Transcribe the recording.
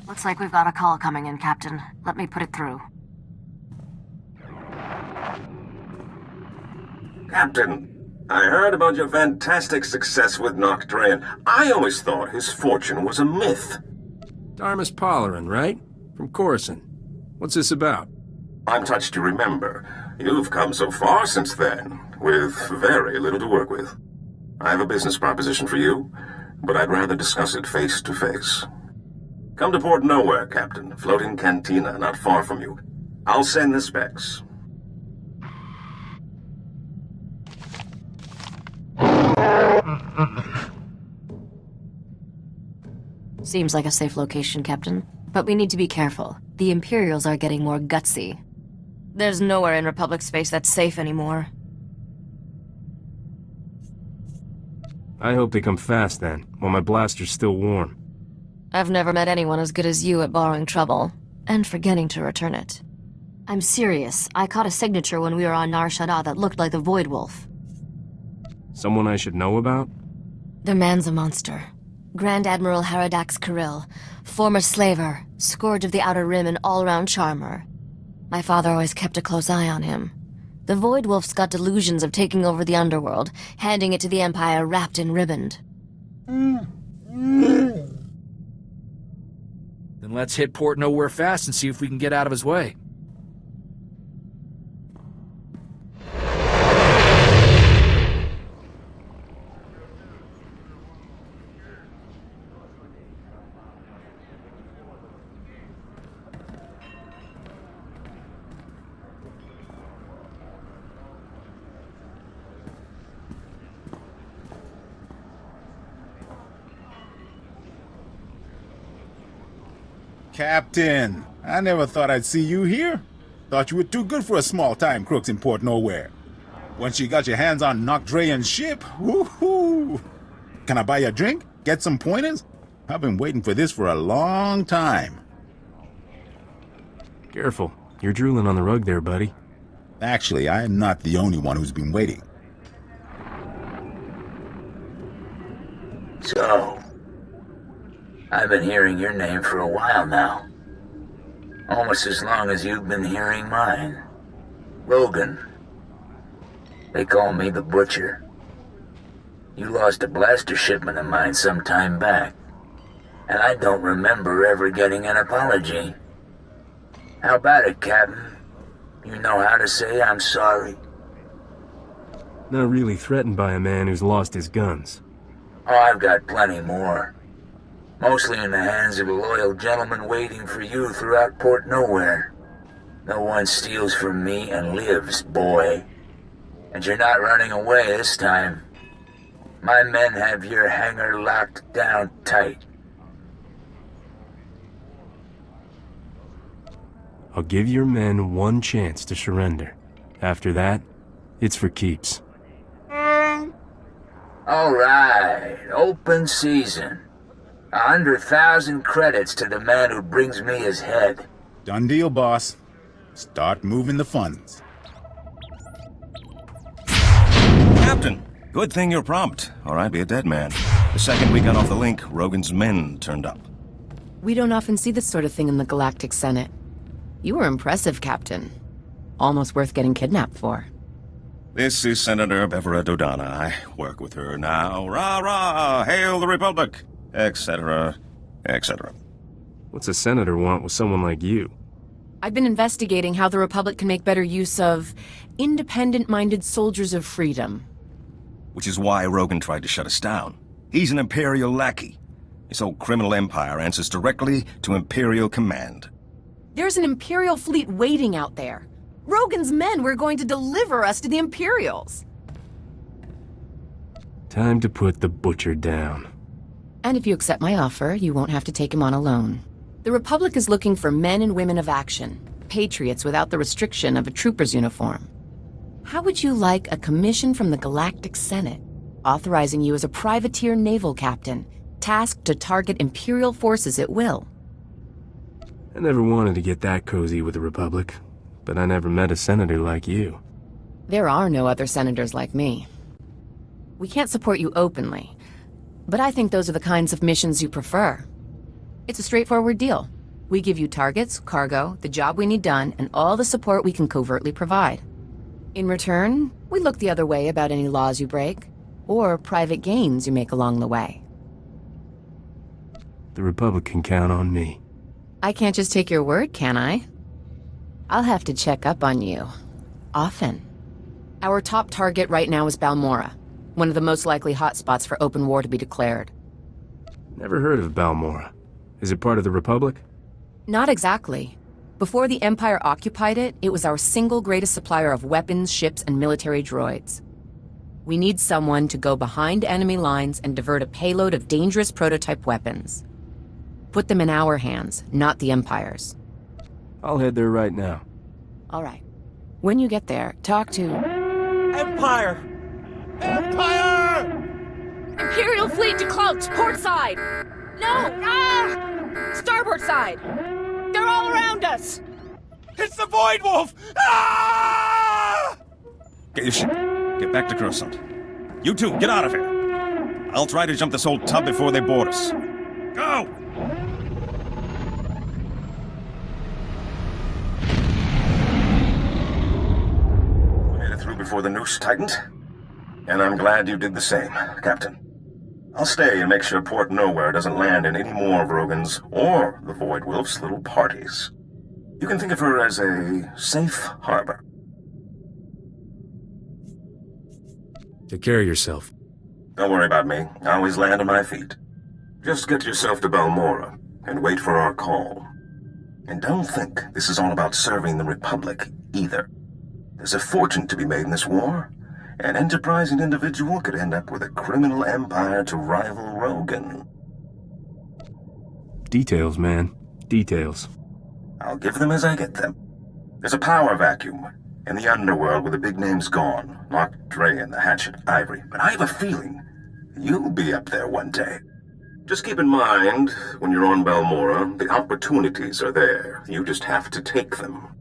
Looks like we've got a call coming in, Captain. Let me put it through. Captain, I heard about your fantastic success with Nocdrayan. I always thought his fortune was a myth. Darmus Polarin, right? From Coruscant. What's this about? I'm touched to remember. You've come so far since then, with very little to work with. I have a business proposition for you, but I'd rather discuss it face to face. Come to Port Nowhere, Captain. Floating cantina not far from you. I'll send the specs. Seems like a safe location, Captain. But we need to be careful. The Imperials are getting more gutsy. There's nowhere in Republic space that's safe anymore. I hope they come fast then, while my blaster's still warm. I've never met anyone as good as you at borrowing trouble, and forgetting to return it. I'm serious. I caught a signature when we were on Nar Shaddaa that looked like the Void Wolf. Someone I should know about? The man's a monster. Grand Admiral Haradax Kirill, former slaver, scourge of the Outer Rim and all-round charmer. My father always kept a close eye on him. The Void Wolf's got delusions of taking over the underworld, handing it to the Empire wrapped and ribboned. Then let's hit Port Nowhere fast and see if we can get out of his way. Captain, I never thought I'd see you here. Thought you were too good for a small-time crooks in Port Nowhere. Once you got your hands on Nocdrayan's ship, woohoo! Can I buy you a drink? Get some pointers? I've been waiting for this for a long time. Careful. You're drooling on the rug there, buddy. Actually, I am not the only one who's been waiting. So, I've been hearing your name for a while now. Almost as long as you've been hearing mine. Rogan. They call me the Butcher. You lost a blaster shipment of mine some time back, and I don't remember ever getting an apology. How about it, Captain? You know how to say I'm sorry? Not really threatened by a man who's lost his guns. Oh, I've got plenty more. Mostly in the hands of a loyal gentleman waiting for you throughout Port Nowhere. No one steals from me and lives, boy. And you're not running away this time. My men have your hangar locked down tight. I'll give your men one chance to surrender. After that, it's for keeps. All right, open season. 100,000 credits to the man who brings me his head. Done deal, boss. Start moving the funds. Captain, good thing you're prompt, or I'd be a dead man. The second we got off the link, Rogan's men turned up. We don't often see this sort of thing in the Galactic Senate. You were impressive, Captain. Almost worth getting kidnapped for. This is Senator Bevera Dodana. I work with her now. Rah-rah! Hail the Republic! Etc., etc. What's a senator want with someone like you? I've been investigating how the Republic can make better use of independent-minded soldiers of freedom. Which is why Rogan tried to shut us down. He's an Imperial lackey. This whole criminal empire answers directly to Imperial command. There's an Imperial fleet waiting out there. Rogan's men were going to deliver us to the Imperials. Time to put the Butcher down. And if you accept my offer, you won't have to take him on alone. The Republic is looking for men and women of action, patriots without the restriction of a trooper's uniform. How would you like a commission from the Galactic Senate, authorizing you as a privateer naval captain, tasked to target Imperial forces at will? I never wanted to get that cozy with the Republic, but I never met a senator like you. There are no other senators like me. We can't support you openly, but I think those are the kinds of missions you prefer. It's a straightforward deal. We give you targets, cargo, the job we need done, and all the support we can covertly provide. In return, we look the other way about any laws you break, or private gains you make along the way. The Republic can count on me. I can't just take your word, can I? I'll have to check up on you. Often. Our top target right now is Balmorra, one of the most likely hotspots for open war to be declared. Never heard of Balmorra. Is it part of the Republic? Not exactly. Before the Empire occupied it, it was our single greatest supplier of weapons, ships, and military droids. We need someone to go behind enemy lines and divert a payload of dangerous prototype weapons. Put them in our hands, not the Empire's. I'll head there right now. All right. When you get there, talk to... Empire! Empire! Imperial fleet to cloaks, port side! No! Ah! Starboard side! They're all around us! It's the Void Wolf! Ah! Get your ship. Get back to Coruscant. You two, get out of here. I'll try to jump this old tub before they board us. Go! Made it through before the noose tightened? And I'm glad you did the same, Captain. I'll stay and make sure Port Nowhere doesn't land in any more of Rogan's or the Void Wolf's little parties. You can think of her as a safe harbor. Take care of yourself. Don't worry about me. I always land on my feet. Just get yourself to Balmorra and wait for our call. And don't think this is all about serving the Republic, either. There's a fortune to be made in this war. An enterprising individual could end up with a criminal empire to rival Rogan. Details, man. Details. I'll give them as I get them. There's a power vacuum in the underworld where the big name's gone. Not Dre and the Hatchet Ivory. But I have a feeling you'll be up there one day. Just keep in mind, when you're on Balmorra, the opportunities are there. You just have to take them.